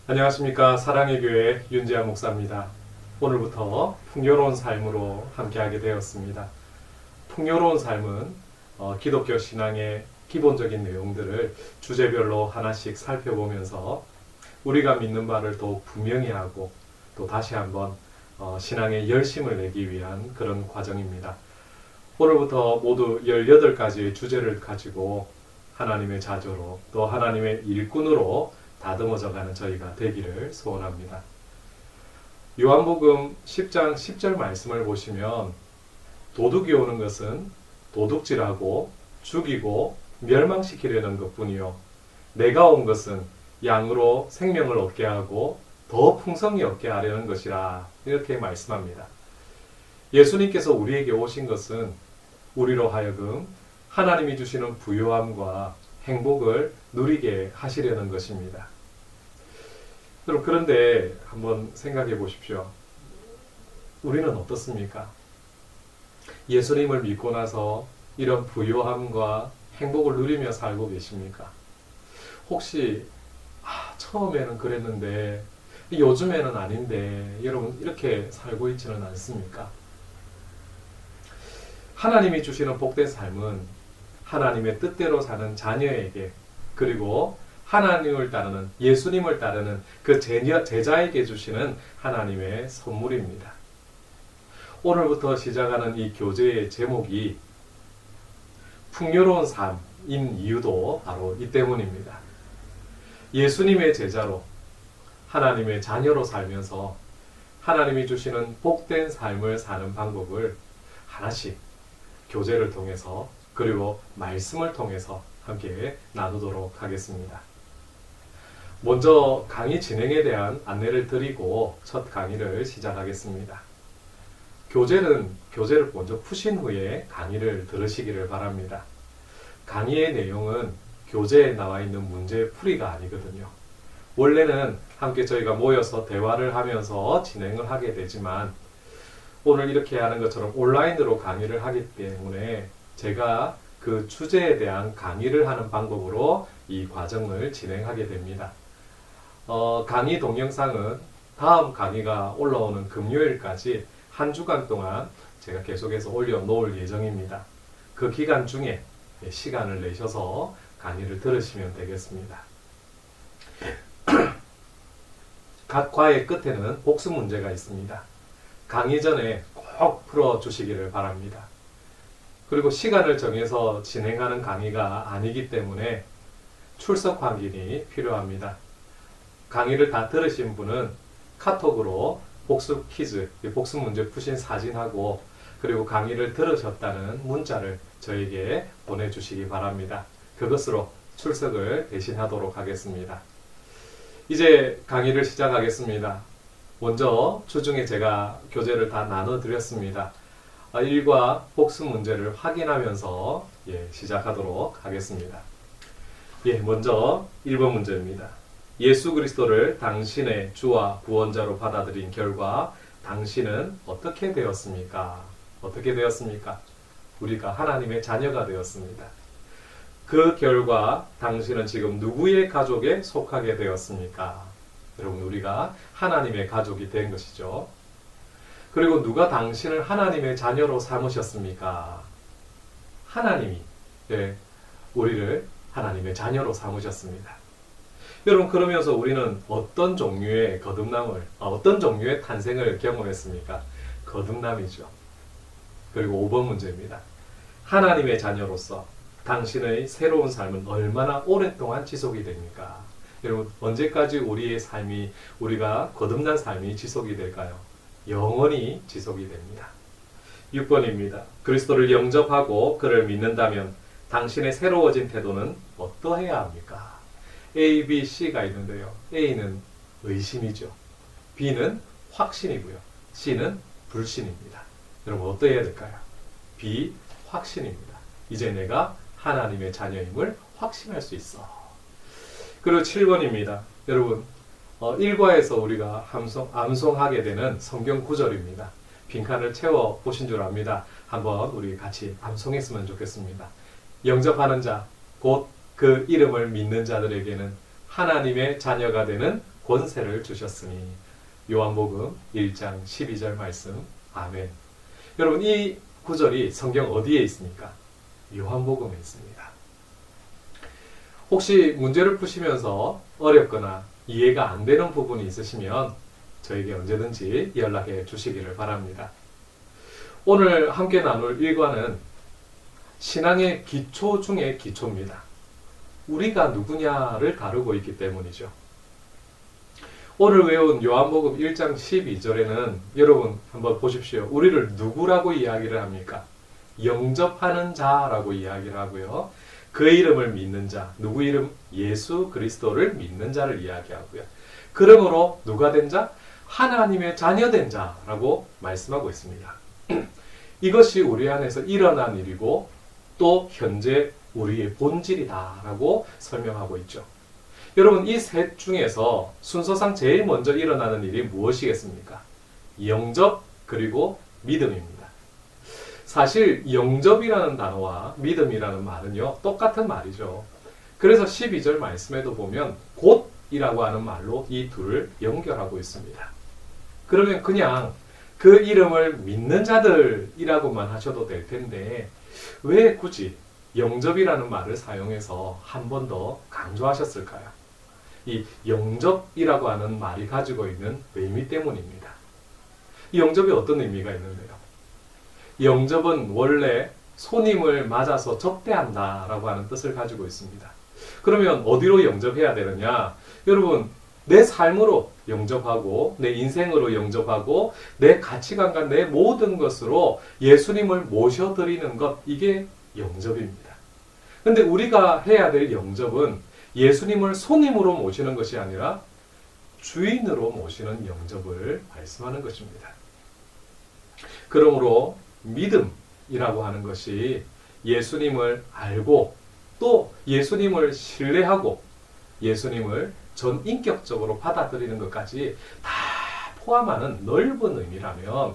안녕하십니까. 사랑의 교회 윤재한 목사입니다. 오늘부터 풍요로운 삶으로 함께하게 되었습니다. 풍요로운 삶은 기독교 신앙의 기본적인 내용들을 주제별로 하나씩 살펴보면서 우리가 믿는 바를 더욱 분명히 하고 또 다시 한번 신앙의 열심을 내기 위한 그런 과정입니다. 오늘부터 모두 18가지의 주제를 가지고 하나님의 자조로 또 하나님의 일꾼으로 다듬어져가는 저희가 되기를 소원합니다. 요한복음 10장 10절 말씀을 보시면 도둑이 오는 것은 도둑질하고 죽이고 멸망시키려는 것뿐이요 내가 온 것은 양으로 생명을 얻게 하고 더 풍성히 얻게 하려는 것이라 이렇게 말씀합니다. 예수님께서 우리에게 오신 것은 우리로 하여금 하나님이 주시는 부요함과 행복을 누리게 하시려는 것입니다. 여러분, 그런데 한번 생각해 보십시오. 우리는 어떻습니까? 예수님을 믿고 나서 이런 부요함과 행복을 누리며 살고 계십니까? 혹시 처음에는 그랬는데 요즘에는 아닌데 여러분 이렇게 살고 있지는 않습니까? 하나님이 주시는 복된 삶은 하나님의 뜻대로 사는 자녀에게 그리고 하나님을 따르는 예수님을 따르는 그 제자에게 주시는 하나님의 선물입니다. 오늘부터 시작하는 이 교제의 제목이 풍요로운 삶인 이유도 바로 이 때문입니다. 예수님의 제자로 하나님의 자녀로 살면서 하나님이 주시는 복된 삶을 사는 방법을 하나씩 교제를 통해서 그리고 말씀을 통해서 함께 나누도록 하겠습니다. 먼저 강의 진행에 대한 안내를 드리고 첫 강의를 시작하겠습니다. 교재를 먼저 푸신 후에 강의를 들으시기를 바랍니다. 강의의 내용은 교재에 나와 있는 문제 풀이가 아니거든요. 원래는 함께 저희가 모여서 대화를 하면서 진행을 하게 되지만 오늘 이렇게 하는 것처럼 온라인으로 강의를 하기 때문에 제가 그 주제에 대한 강의를 하는 방법으로 이 과정을 진행하게 됩니다. 강의 동영상은 다음 강의가 올라오는 금요일까지 한 주간 동안 제가 계속해서 올려놓을 예정입니다. 그 기간 중에 시간을 내셔서 강의를 들으시면 되겠습니다. 각 과의 끝에는 복습 문제가 있습니다. 강의 전에 꼭 풀어주시기를 바랍니다. 그리고 시간을 정해서 진행하는 강의가 아니기 때문에 출석 확인이 필요합니다. 강의를 다 들으신 분은 카톡으로 복습 퀴즈, 복습 문제 푸신 사진하고 그리고 강의를 들으셨다는 문자를 저에게 보내주시기 바랍니다. 그것으로 출석을 대신하도록 하겠습니다. 이제 강의를 시작하겠습니다. 먼저 주중에 제가 교재를 다 나눠드렸습니다. 1과 복습 문제를 확인하면서 시작하도록 하겠습니다. 먼저 1번 문제입니다. 예수 그리스도를 당신의 주와 구원자로 받아들인 결과 당신은 어떻게 되었습니까? 어떻게 되었습니까? 우리가 하나님의 자녀가 되었습니다. 그 결과 당신은 지금 누구의 가족에 속하게 되었습니까? 여러분, 우리가 하나님의 가족이 된 것이죠. 그리고 누가 당신을 하나님의 자녀로 삼으셨습니까? 하나님이 우리를 하나님의 자녀로 삼으셨습니다. 여러분, 그러면서 우리는 어떤 종류의 거듭남을, 어떤 종류의 탄생을 경험했습니까? 거듭남이죠. 그리고 5번 문제입니다. 하나님의 자녀로서 당신의 새로운 삶은 얼마나 오랫동안 지속이 됩니까? 여러분, 언제까지 우리의 삶이, 우리가 거듭난 삶이 지속이 될까요? 영원히 지속이 됩니다. 6번입니다. 그리스도를 영접하고 그를 믿는다면 당신의 새로워진 태도는 어떠해야 합니까? A, B, C가 있는데요. A는 의심이죠. B는 확신이고요. C는 불신입니다. 여러분, 어떠해야 될까요? B, 확신입니다. 이제 내가 하나님의 자녀임을 확신할 수 있어. 그리고 7번입니다. 여러분, 1과에서 우리가 암송하게 되는 성경 구절입니다. 빈칸을 채워 보신 줄 압니다. 한번 우리 같이 암송했으면 좋겠습니다. 영접하는 자, 곧 그 이름을 믿는 자들에게는 하나님의 자녀가 되는 권세를 주셨으니. 요한복음 1장 12절 말씀. 아멘. 여러분, 이 구절이 성경 어디에 있습니까? 요한복음에 있습니다. 혹시 문제를 푸시면서 어렵거나 이해가 안 되는 부분이 있으시면 저에게 언제든지 연락해 주시기를 바랍니다. 오늘 함께 나눌 일과는 신앙의 기초 중의 기초입니다. 우리가 누구냐를 다루고 있기 때문이죠. 오늘 외운 요한복음 1장 12절에는 여러분 한번 보십시오. 우리를 누구라고 이야기를 합니까? 영접하는 자라고 이야기를 하고요. 그 이름을 믿는 자, 누구 이름? 예수 그리스도를 믿는 자를 이야기하고요. 그러므로 누가 된 자? 하나님의 자녀된 자라고 말씀하고 있습니다. 이것이 우리 안에서 일어난 일이고 또 현재 우리의 본질이다라고 설명하고 있죠. 여러분, 이 셋 중에서 순서상 제일 먼저 일어나는 일이 무엇이겠습니까? 영접 그리고 믿음입니다. 사실 영접이라는 단어와 믿음이라는 말은요, 똑같은 말이죠. 그래서 12절 말씀에도 보면 곧이라고 하는 말로 이 둘을 연결하고 있습니다. 그러면 그냥 그 이름을 믿는 자들이라고만 하셔도 될 텐데 왜 굳이 영접이라는 말을 사용해서 한 번 더 강조하셨을까요? 이 영접이라고 하는 말이 가지고 있는 의미 때문입니다. 이 영접이 어떤 의미가 있는데요? 영접은 원래 손님을 맞아서 접대한다 라고 하는 뜻을 가지고 있습니다. 그러면 어디로 영접해야 되느냐? 여러분, 내 삶으로 영접하고 내 인생으로 영접하고 내 가치관과 내 모든 것으로 예수님을 모셔드리는 것, 이게 영접입니다. 근데 우리가 해야 될 영접은 예수님을 손님으로 모시는 것이 아니라 주인으로 모시는 영접을 말씀하는 것입니다. 그러므로 믿음이라고 하는 것이 예수님을 알고 또 예수님을 신뢰하고 예수님을 전인격적으로 받아들이는 것까지 다 포함하는 넓은 의미라면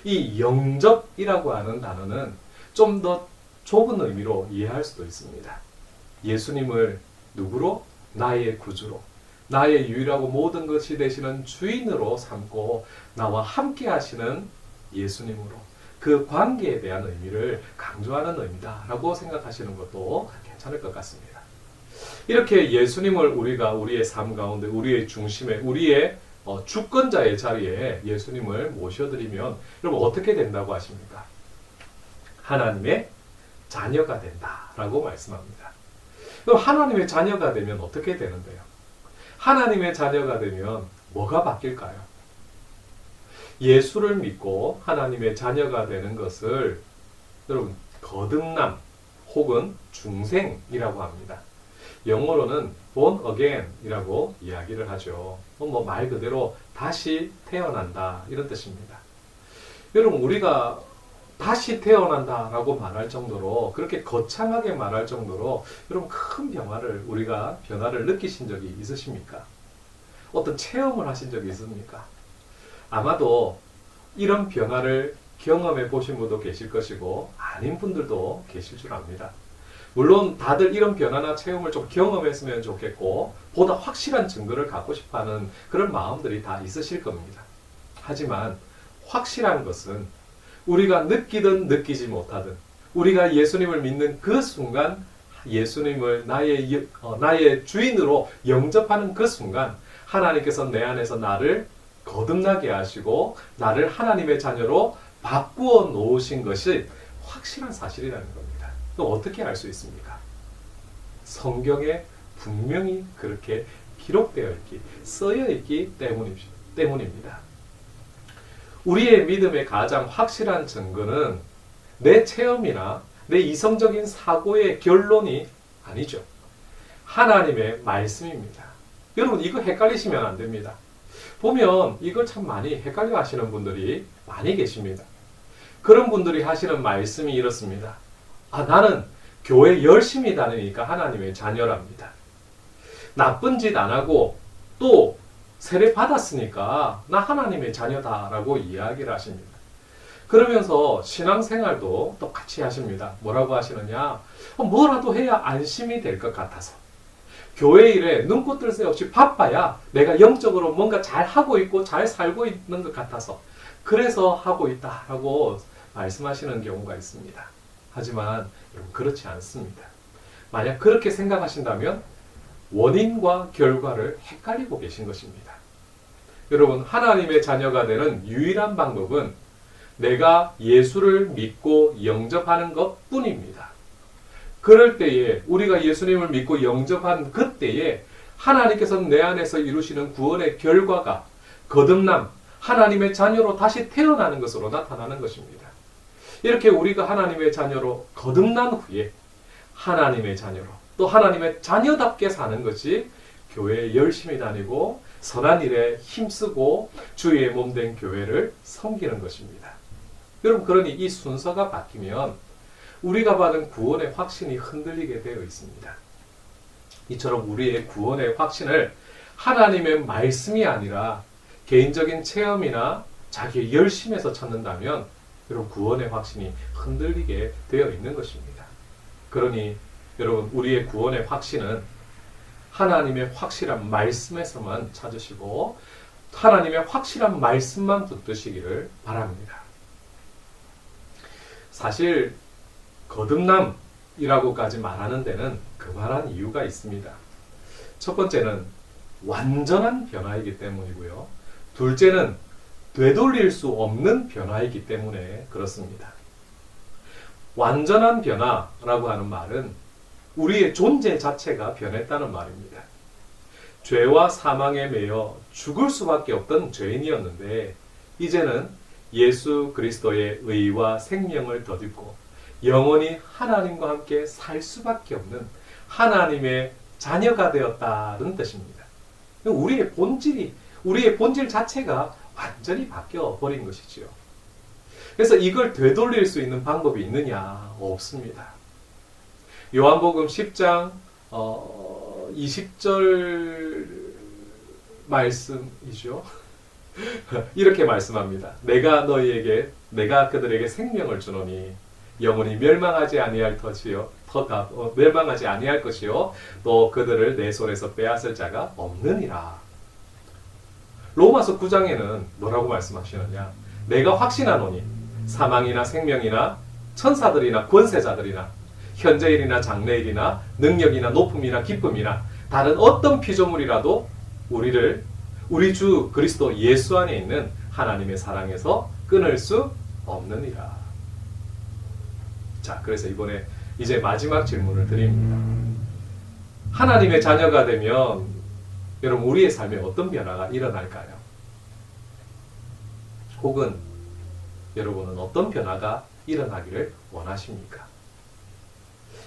이 영접이라고 하는 단어는 좀 더 좁은 의미로 이해할 수도 있습니다. 예수님을 누구로? 나의 구주로, 나의 유일하고 모든 것이 되시는 주인으로 삼고 나와 함께 하시는 예수님으로 그 관계에 대한 의미를 강조하는 의미다라고 생각하시는 것도 괜찮을 것 같습니다. 이렇게 예수님을 우리가 우리의 삶 가운데 우리의 중심에 우리의 주권자의 자리에 예수님을 모셔드리면 여러분 어떻게 된다고 하십니까? 하나님의 자녀가 된다라고 말씀합니다. 그럼 하나님의 자녀가 되면 어떻게 되는데요? 하나님의 자녀가 되면 뭐가 바뀔까요? 예수를 믿고 하나님의 자녀가 되는 것을 여러분 거듭남 혹은 중생이라고 합니다. 영어로는 born again이라고 이야기를 하죠. 말 그대로 다시 태어난다 이런 뜻입니다. 여러분, 우리가 다시 태어난다라고 말할 정도로, 그렇게 거창하게 말할 정도로 여러분 큰 변화를 느끼신 적이 있으십니까? 어떤 체험을 하신 적이 있습니까? 아마도 이런 변화를 경험해 보신 분도 계실 것이고 아닌 분들도 계실 줄 압니다. 물론 다들 이런 변화나 체험을 좀 경험했으면 좋겠고 보다 확실한 증거를 갖고 싶어하는 그런 마음들이 다 있으실 겁니다. 하지만 확실한 것은 우리가 느끼든 느끼지 못하든 우리가 예수님을 믿는 그 순간 예수님을 나의 주인으로 영접하는 그 순간 하나님께서 내 안에서 나를 거듭나게 하시고 나를 하나님의 자녀로 바꾸어 놓으신 것이 확실한 사실이라는 겁니다. 또 어떻게 알 수 있습니까? 성경에 분명히 그렇게 기록되어 있기, 쓰여 있기 때문입니다. 우리의 믿음의 가장 확실한 증거는 내 체험이나 내 이성적인 사고의 결론이 아니죠. 하나님의 말씀입니다. 여러분, 이거 헷갈리시면 안 됩니다. 보면 이걸 참 많이 헷갈려 하시는 분들이 많이 계십니다. 그런 분들이 하시는 말씀이 이렇습니다. 나는 교회 열심히 다니니까 하나님의 자녀랍니다. 나쁜 짓 안 하고 또 세례 받았으니까 나 하나님의 자녀다라고 이야기를 하십니다. 그러면서 신앙생활도 똑같이 하십니다. 뭐라고 하시느냐? 뭐라도 해야 안심이 될 것 같아서, 교회 일에 눈코 뜰 새 없이 바빠야 내가 영적으로 뭔가 잘 하고 있고 잘 살고 있는 것 같아서 그래서 하고 있다라고 말씀하시는 경우가 있습니다. 하지만 여러분 그렇지 않습니다. 만약 그렇게 생각하신다면 원인과 결과를 헷갈리고 계신 것입니다. 여러분 하나님의 자녀가 되는 유일한 방법은 내가 예수를 믿고 영접하는 것 뿐입니다. 그럴 때에 우리가 예수님을 믿고 영접한 그때에 하나님께서는 내 안에서 이루시는 구원의 결과가 거듭남, 하나님의 자녀로 다시 태어나는 것으로 나타나는 것입니다. 이렇게 우리가 하나님의 자녀로 거듭난 후에 하나님의 자녀로 또 하나님의 자녀답게 사는 것이 교회에 열심히 다니고 선한 일에 힘쓰고 주의 몸된 교회를 섬기는 것입니다. 여러분 그러니 이 순서가 바뀌면 우리가 받은 구원의 확신이 흔들리게 되어 있습니다. 이처럼 우리의 구원의 확신을 하나님의 말씀이 아니라 개인적인 체험이나 자기의 열심에서 찾는다면 여러분 구원의 확신이 흔들리게 되어 있는 것입니다. 그러니 여러분 우리의 구원의 확신은 하나님의 확실한 말씀에서만 찾으시고 하나님의 확실한 말씀만 붙드시기를 바랍니다. 사실 거듭남이라고까지 말하는 데는 그만한 이유가 있습니다. 첫 번째는 완전한 변화이기 때문이고요. 둘째는 되돌릴 수 없는 변화이기 때문에 그렇습니다. 완전한 변화라고 하는 말은 우리의 존재 자체가 변했다는 말입니다. 죄와 사망에 매여 죽을 수밖에 없던 죄인이었는데 이제는 예수 그리스도의 의와 생명을 덧입고 영원히 하나님과 함께 살 수밖에 없는 하나님의 자녀가 되었다는 뜻입니다. 우리의 본질 자체가 완전히 바뀌어 버린 것이지요. 그래서 이걸 되돌릴 수 있는 방법이 있느냐? 없습니다. 요한복음 10장 20절 말씀이죠. 이렇게 말씀합니다. 내가 그들에게 생명을 주노니 영원히 멸망하지 아니할 멸망하지 아니할 것이요 또 그들을 내 손에서 빼앗을 자가 없느니라. 로마서 9장에는 뭐라고 말씀하시느냐? 내가 확신하노니 사망이나 생명이나 천사들이나 권세자들이나 현재일이나 장래일이나 능력이나 높음이나 기쁨이나 다른 어떤 피조물이라도 우리 주 그리스도 예수 안에 있는 하나님의 사랑에서 끊을 수 없느니라. 자, 그래서 이번에 이제 마지막 질문을 드립니다. 하나님의 자녀가 되면 여러분 우리의 삶에 어떤 변화가 일어날까요? 혹은 여러분은 어떤 변화가 일어나기를 원하십니까?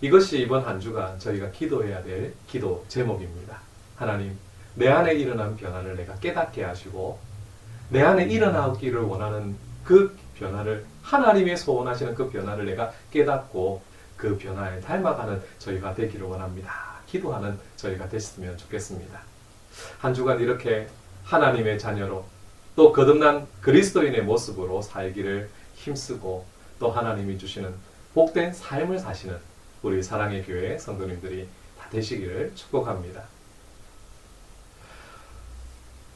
이것이 이번 한 주간 저희가 기도해야 될 기도 제목입니다. 하나님, 내 안에 일어난 변화를 내가 깨닫게 하시고 내 안에 일어나기를 원하는 그 변화를 하나님의 소원하시는 그 변화를 내가 깨닫고 그 변화에 닮아가는 저희가 되기를 원합니다. 기도하는 저희가 됐으면 좋겠습니다. 한 주간 이렇게 하나님의 자녀로 또 거듭난 그리스도인의 모습으로 살기를 힘쓰고 또 하나님이 주시는 복된 삶을 사시는 우리 사랑의 교회 성도님들이 다 되시기를 축복합니다.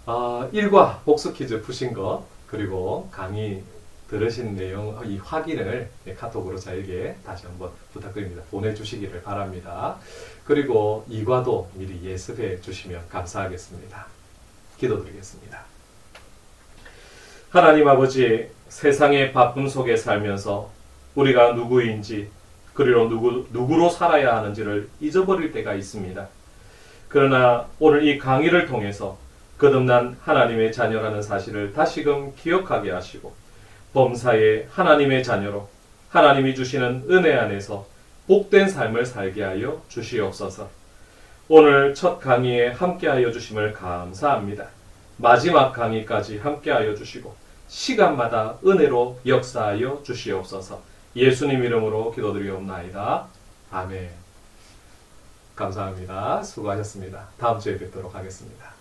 1과 복수 퀴즈 푸신 것 그리고 강의 들으신 내용 이 확인을 카톡으로 저에게 다시 한번 부탁드립니다. 보내주시기를 바랍니다. 그리고 2과도 미리 예습해 주시면 감사하겠습니다. 기도드리겠습니다. 하나님 아버지, 세상의 바쁨 속에 살면서 우리가 누구인지 그리고 누구로 살아야 하는지를 잊어버릴 때가 있습니다. 그러나 오늘 이 강의를 통해서 거듭난 하나님의 자녀라는 사실을 다시금 기억하게 하시고 범사에 하나님의 자녀로 하나님이 주시는 은혜 안에서 복된 삶을 살게 하여 주시옵소서. 오늘 첫 강의에 함께하여 주심을 감사합니다. 마지막 강의까지 함께하여 주시고 시간마다 은혜로 역사하여 주시옵소서. 예수님 이름으로 기도드리옵나이다. 아멘. 감사합니다. 수고하셨습니다. 다음 주에 뵙도록 하겠습니다.